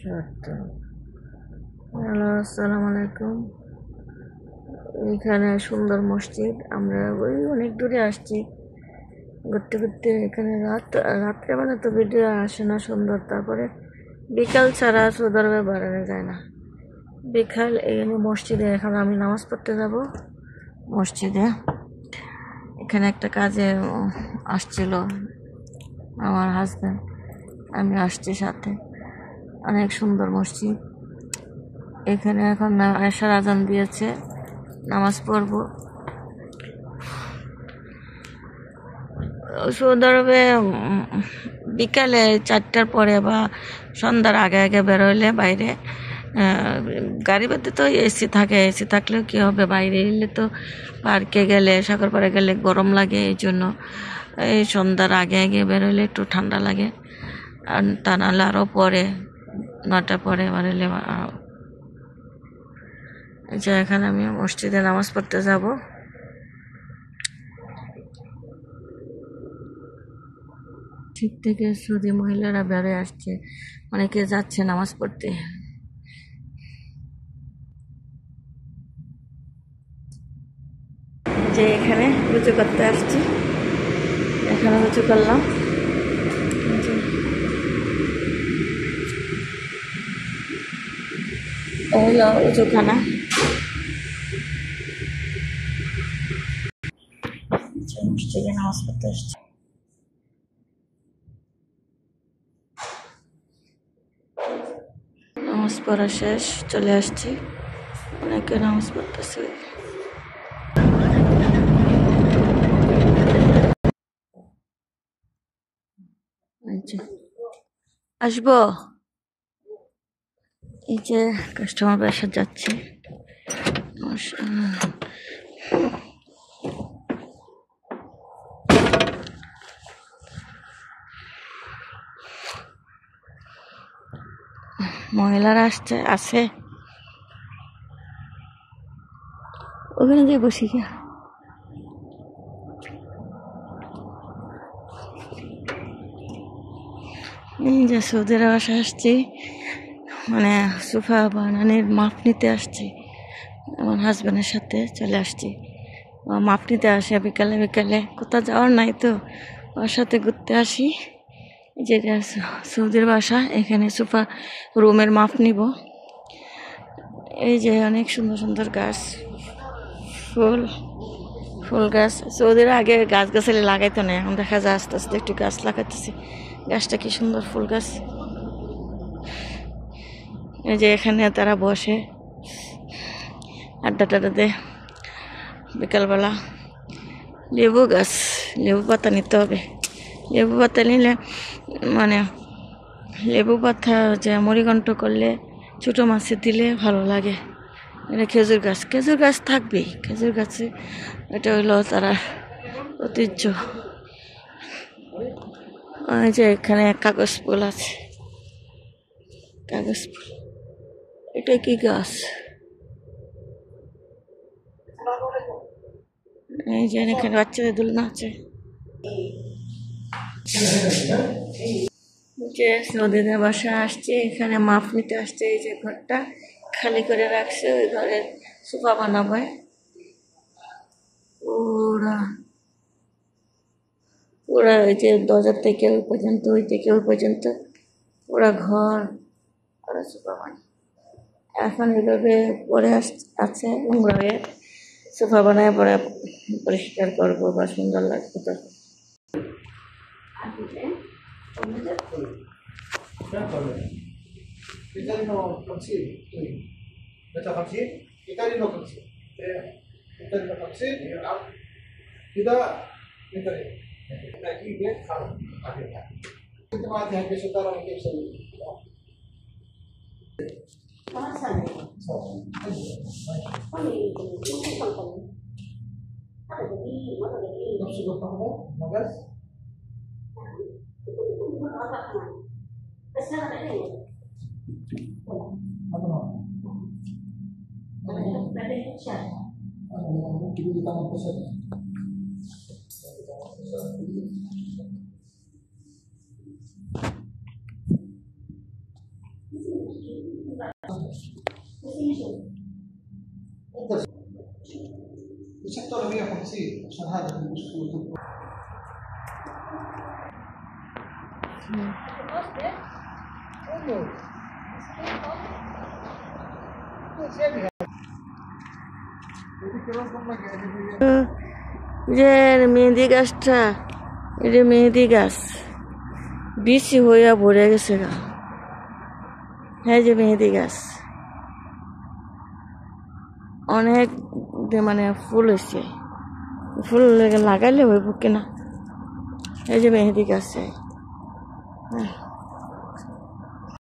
Hello, আসসালামু আলাইকুম। এখানে সুন্দর মসজিদ। আমরা ওই অনেক দূরে আসছি ঘুরতে ঘুরতে। এখানে রাত্রেবেলা তো ভিডিও আসে না সুন্দর। তারপরে বিকাল ছাড়া সৌদি আরবে বেড়ানো যায় না। বিকাল এখানে মসজিদে, এখন আমি নামাজ পড়তে যাব মসজিদে। এখানে একটা কাজে আসছিল আমার হাজব্যান্ড, আমি আসছি সাথে। অনেক সুন্দর মসজিদ। এখানে এখন এশার আজান দিয়েছে, নামাজ পড়বো। সৌদি আরবে বিকালে 4টার পরে বা সন্ধ্যার আগে আগে বেরোইলে বাইরে, গাড়িতে তো এসি থাকে, এসি থাকলেও কি হবে, বাইরে এলে তো পার্কে গেলে, সাগর পাড়ে গেলে গরম লাগে। এই জন্য এই সন্ধ্যার আগে আগে বেরোইলে একটু ঠান্ডা লাগে। আর তা নাহলে আরও পরে 9টা পরে বেরোলে। যে এখানে আমি মসজিদে নামাজ পড়তে যাব। ঠিক থেকে সৌদি মহিলারা বেড়ে আসছে, অনেকে যাচ্ছে নামাজ পড়তে। যে এখানে উঁচু করতে আসছি, এখানে উঁচু করলাম। হলো উঁচুখানা। মসজিদে নামাজ পড়তে আসছি। নামাজ পড়া শেষ, চলে আসছি। অনেকে নামাজ পড়তেছে। আসবো। এই যে কাস্টমার বাসা যাচ্ছে। মহিলারা আছে ওখানে যে বসি গিয়া। এই যে সৌদির বাসায় আসছি, মানে সোফা বানানোর মাপ নিতে আসছি। আমার হাজব্যান্ডের সাথে চলে আসছি। মাপ নিতে আসে বিকালে বিকালে, কোথাও যাওয়ার নাই তো ওর সাথে ঘুরতে আসি। যেটা সৌদির বাসা, এখানে সোফা রুমের মাপ নিব। এই যে অনেক সুন্দর সুন্দর গাছ, ফুল গাছ। সৌদির আগে গাছ গাছালি লাগাইতো না, এখন দেখা যায় আস্তে আস্তে একটু গাছ লাগাইতেছে। গাছটা কি সুন্দর, ফুল গাছ। এই যে এখানে তারা বসে আড্ডা টাড্ডা দেয় বিকালবেলা। লেবু গাছ, লেবু পাতা নিতে হবে। লেবু পাতা নিলে মানে লেবু পাতা যে মুড়িঘণ্ট করলে ছোটো মাছে দিলে ভালো লাগে। এটা খেজুর গাছ, খেজুর গাছ থাকবেই, খেজুর গাছে এটা হইলো তারা ঐতিহ্য। ওই যে এখানে কাগজ ফুল আছে, কাগজ ফুল। এটা কি গাছ? এই যে এখানে বাচ্চাদের দোলনা আছে। যে সৌদিদের বাসায় আসছে, এখানে মাপ নিতে আসছে। এই যে ঘরটা খালি করে রাখছে, ওই ঘরের সোফা বানাবে। ওরা ওরা ওই যে দরজার থেকে ওই পর্যন্ত, ওই থেকে ওই পর্যন্ত ওরা ঘর, ওরা সোফা বানায়। এখন এইভাবে পরে আছে নোংরা হয়ে, সোফা বানায় পরে পরিষ্কার করবো বা সুন্দর লাগবে তখন। Italiano consiglio, meta consiglio, Italiano consiglio, Italiano consiglio, kita Itali, lagi dia kalau ada. Kita mati habis saudara mungkin sendiri. Masa nih? Oh ini ada jadi mana jadi? Sudah tahu, magas? Itu apa kan? Besar ada ini. Apa nama? Ada Indonesia. Mungkin di tangan pusat. السيكتور 150 عشان هذا المشكلة. যে মেহেন্দি গাছটা, এটা মেহেন্দি গাছ বিচি হইয়া ভরে গেছে গা। হ্যাঁ, যে মেহেন্দি গাছ অনেক মানে ফুল হয়েছে, ফুল লাগাইলে হইব কিনা। এই যে মেহেন্দি গাছ। হ্যাঁ।